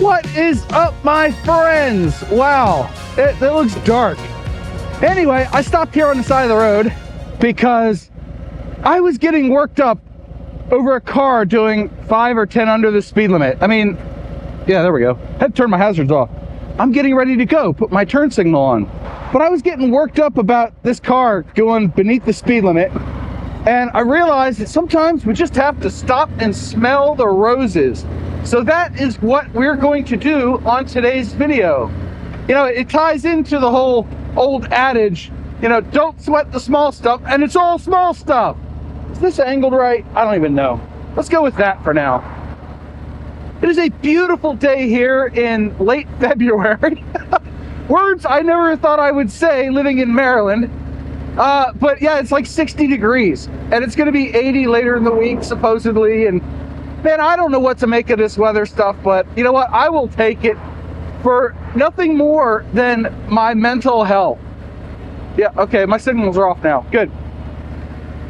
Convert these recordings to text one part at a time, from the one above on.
What is up, my friends? Wow, it looks dark. Anyway, I stopped here on the side of the road because I was getting worked up over a car doing 5 or 10 under the speed limit. I mean, yeah, there we go. Had to turn my hazards off. I'm getting ready to go, put my turn signal on. But I was getting worked up about this car going beneath the speed limit. And I realized that sometimes we just have to stop and smell the roses. So that is what we're going to do on today's video. You know, it ties into the whole old adage, you know, don't sweat the small stuff, and it's all small stuff. Is this angled right? I don't even know. Let's go with that for now. It is a beautiful day here in late February. Words I never thought I would say living in Maryland. But yeah, it's like 60 degrees, and it's going to be 80 later in the week, supposedly. And man, I don't know what to make of this weather stuff, but you know what? I will take it for nothing more than my mental health. Yeah, okay, my signals are off now. Good.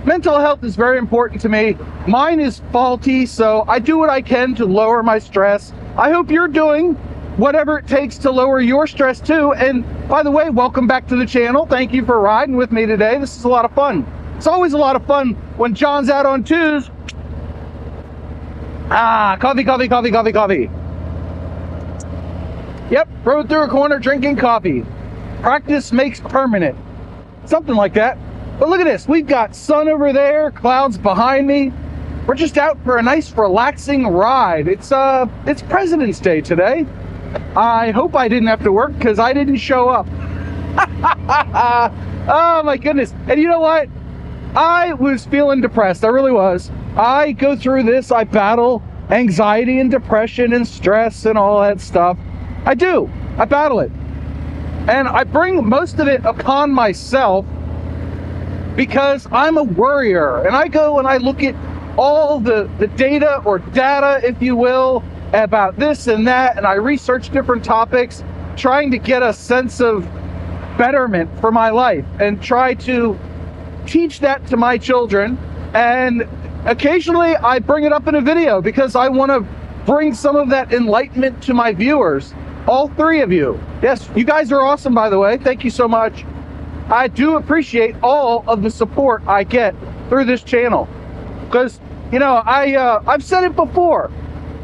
Mental health is very important to me. Mine is faulty, so I do what I can to lower my stress. I hope you're doing whatever it takes to lower your stress too. And by the way, welcome back to the channel. Thank you for riding with me today. This is a lot of fun. It's always a lot of fun when John's out on twos. Coffee, coffee, coffee, coffee, coffee. Yep, rode through a corner drinking coffee. Practice makes permanent. Something like that. But look at this. We've got sun over there, clouds behind me. We're just out for a nice relaxing ride. It's President's Day today. I hope I didn't have to work because I didn't show up. Oh my goodness. And you know what? I was feeling depressed. I really was. I go through this. I battle anxiety and depression and stress and all that stuff. I do. I battle it. And I bring most of it upon myself because I'm a worrier. And I go and I look at all the data or data, if you will, about this and that. And I research different topics, trying to get a sense of betterment for my life and try to teach that to my children. And occasionally I bring it up in a video because I want to bring some of that enlightenment to my viewers. All three of you. Yes, you guys are awesome, by the way. Thank you so much. I do appreciate all of the support I get through this channel. Because, you know, I've said it before.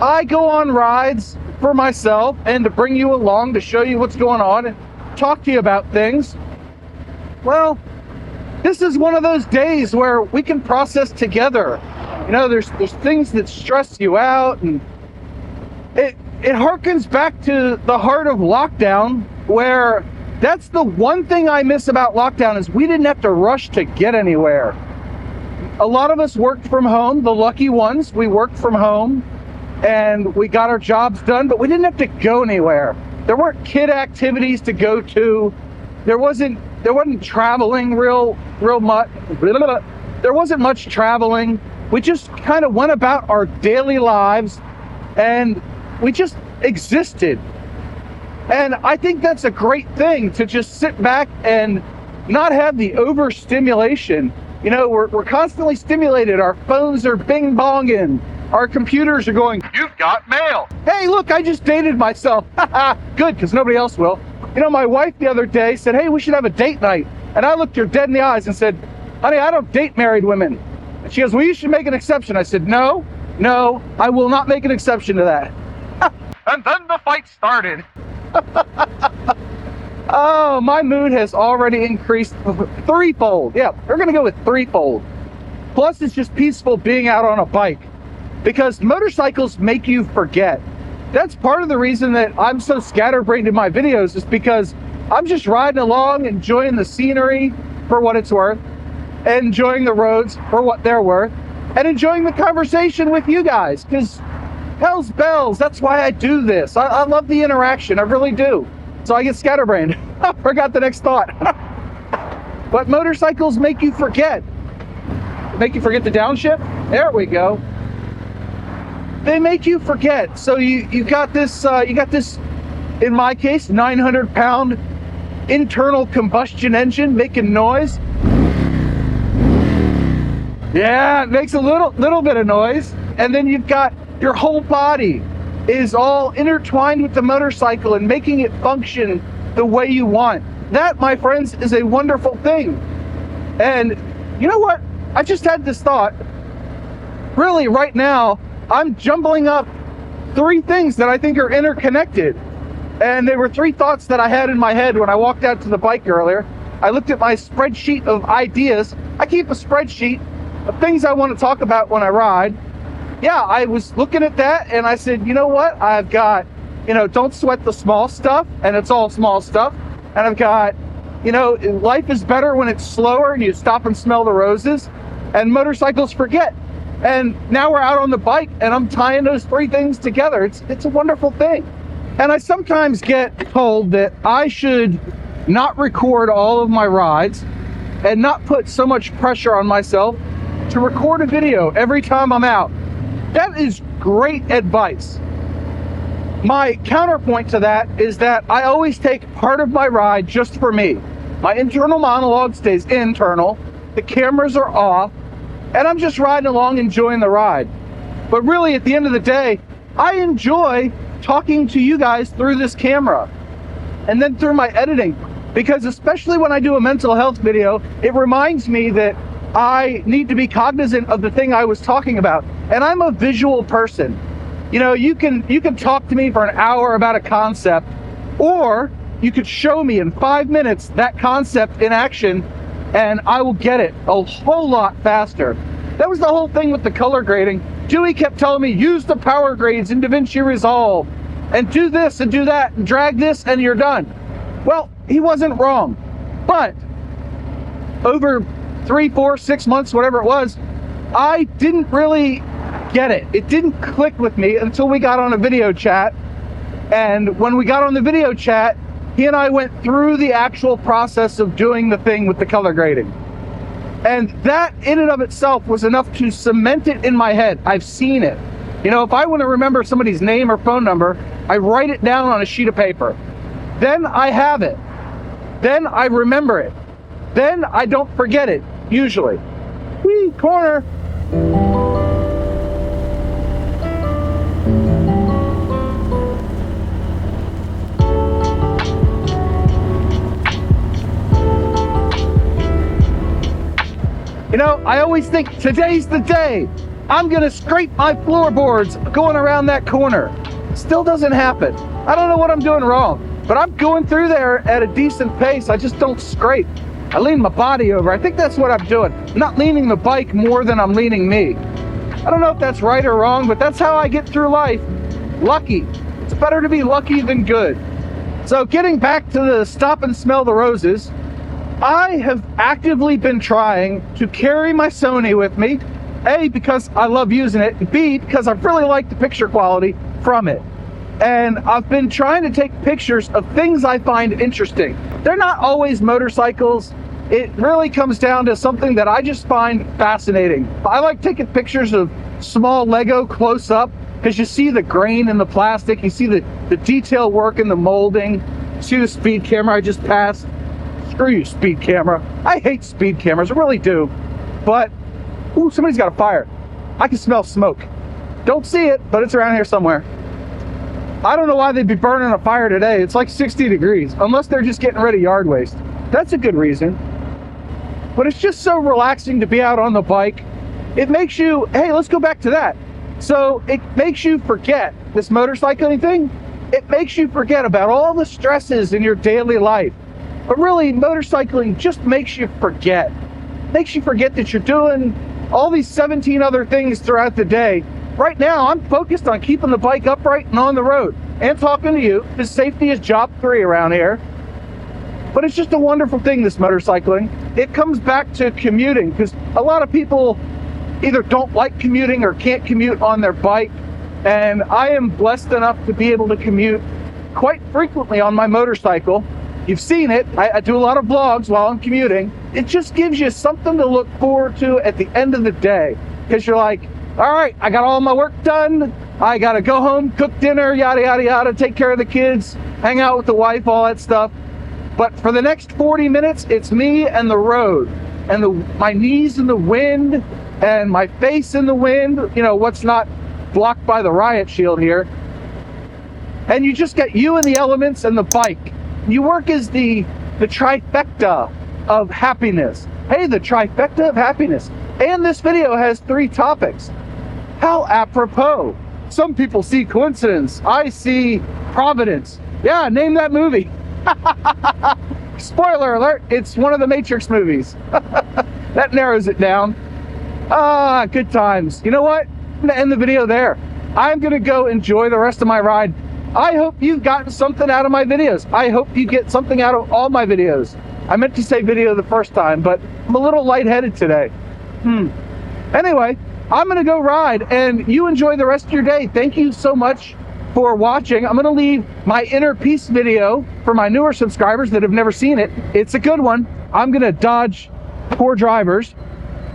I go on rides for myself and to bring you along to show you what's going on and talk to you about things. Well, this is one of those days where we can process together. You know, there's things that stress you out, and it harkens back to the heart of lockdown, where that's the one thing I miss about lockdown is we didn't have to rush to get anywhere. A lot of us worked from home, the lucky ones. We worked from home and we got our jobs done, but we didn't have to go anywhere. There weren't kid activities to go to. There wasn't traveling real much. There wasn't much traveling. We just kind of went about our daily lives and we just existed. And I think that's a great thing, to just sit back and not have the overstimulation. You know, we're constantly stimulated. Our phones are bing bonging. Our computers are going, you've got mail. Hey, look, I just dated myself. Good, because nobody else will. You know, my wife the other day said, hey, we should have a date night. And I looked her dead in the eyes and said, honey, I don't date married women. And she goes, well, you should make an exception. I said, no, I will not make an exception to that. And then the fight started. Oh, my mood has already increased threefold. Yeah, we're going to go with threefold. Plus, it's just peaceful being out on a bike. Because motorcycles make you forget. That's part of the reason that I'm so scatterbrained in my videos, is because I'm just riding along, enjoying the scenery for what it's worth, and enjoying the roads for what they're worth, and enjoying the conversation with you guys, because hell's bells, that's why I do this. I love the interaction, I really do. So I get scatterbrained. I forgot the next thought. But motorcycles make you forget. Make you forget to downshift? There we go. They make you forget. So you got this, in my case, 900-pound internal combustion engine making noise. Yeah, it makes a little bit of noise. And then you've got your whole body is all intertwined with the motorcycle and making it function the way you want. That, my friends, is a wonderful thing. And you know what? I just had this thought. Really, right now, I'm jumbling up 3 things that I think are interconnected. And they were 3 thoughts that I had in my head when I walked out to the bike earlier. I looked at my spreadsheet of ideas. I keep a spreadsheet of things I want to talk about when I ride. Yeah, I was looking at that and I said, you know what? I've got, don't sweat the small stuff, and it's all small stuff. And I've got, life is better when it's slower and you stop and smell the roses, and motorcycles forget. And now we're out on the bike and I'm tying those 3 things together. It's a wonderful thing. And I sometimes get told that I should not record all of my rides and not put so much pressure on myself to record a video every time I'm out. That is great advice. My counterpoint to that is that I always take part of my ride just for me. My internal monologue stays internal, the cameras are off, and I'm just riding along enjoying the ride. But really, at the end of the day, I enjoy talking to you guys through this camera and then through my editing, because especially when I do a mental health video, it reminds me that I need to be cognizant of the thing I was talking about. And I'm a visual person. You can talk to me for an hour about a concept, or you could show me in 5 minutes that concept in action, and I will get it a whole lot faster. That was the whole thing with the color grading. Dewey kept telling me, use the power grades in DaVinci Resolve, and do this and do that, and drag this, and you're done. Well, he wasn't wrong. But over 3, 4, 6 months, whatever it was, I didn't really get it. It didn't click with me until we got on a video chat. And when we got on the video chat, he and I went through the actual process of doing the thing with the color grading. And that in and of itself was enough to cement it in my head. I've seen it. If I want to remember somebody's name or phone number, I write it down on a sheet of paper. Then I have it. Then I remember it. Then I don't forget it, usually. Whee, corner. I always think today's the day. I'm gonna scrape my floorboards going around that corner. Still doesn't happen. I don't know what I'm doing wrong, but I'm going through there at a decent pace. I just don't scrape. I lean my body over. I think that's what I'm doing. I'm not leaning the bike more than I'm leaning me. I don't know if that's right or wrong, but that's how I get through life. Lucky. It's better to be lucky than good. So getting back to the stop and smell the roses, I have actively been trying to carry my Sony with me, A, because I love using it, B, because I really like the picture quality from it. And I've been trying to take pictures of things I find interesting. They're not always motorcycles. It really comes down to something that I just find fascinating. I like taking pictures of small Lego close up, because you see the grain in the plastic, you see the detail work in the molding, you see the speed camera I just passed. Screw you, speed camera. I hate speed cameras, I really do. But, ooh, somebody's got a fire. I can smell smoke. Don't see it, but it's around here somewhere. I don't know why they'd be burning a fire today. It's like 60 degrees, unless they're just getting rid of yard waste. That's a good reason. But it's just so relaxing to be out on the bike. It makes you, hey, let's go back to that. So it makes you forget this motorcycling thing. It makes you forget about all the stresses in your daily life. But really, motorcycling just makes you forget. Makes you forget that you're doing all these 17 other things throughout the day. Right now, I'm focused on keeping the bike upright and on the road and talking to you, because safety is job 3 around here. But it's just a wonderful thing, this motorcycling. It comes back to commuting, because a lot of people either don't like commuting or can't commute on their bike. And I am blessed enough to be able to commute quite frequently on my motorcycle. You've seen it. I do a lot of vlogs while I'm commuting. It just gives you something to look forward to at the end of the day, because you're like, all right, I got all my work done. I got to go home, cook dinner, yada, yada, yada, take care of the kids, hang out with the wife, all that stuff. But for the next 40 minutes, it's me and the road, and my knees in the wind and my face in the wind, what's not blocked by the riot shield here. and you just get you and the elements and the bike. You work as the trifecta of happiness. Hey, the trifecta of happiness. And this video has 3 topics. How apropos. Some people see coincidence. I see providence. Yeah, name that movie. Spoiler alert, it's one of the Matrix movies. That narrows it down. Good times. You know what? I'm gonna end the video there. I'm gonna go enjoy the rest of my ride. I hope you've gotten something out of my videos. I hope you get something out of all my videos. I meant to say video the first time, but I'm a little lightheaded today. Anyway, I'm gonna go ride, and you enjoy the rest of your day. Thank you so much for watching. I'm gonna leave my inner peace video for my newer subscribers that have never seen it. It's a good one. I'm gonna dodge poor drivers,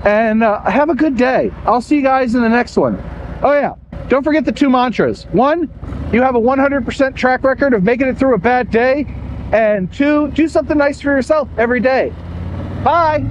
and have a good day. I'll see you guys in the next one. Oh yeah, don't forget the 2 mantras. 1, you have a 100% track record of making it through a bad day, and 2, do something nice for yourself every day. Bye.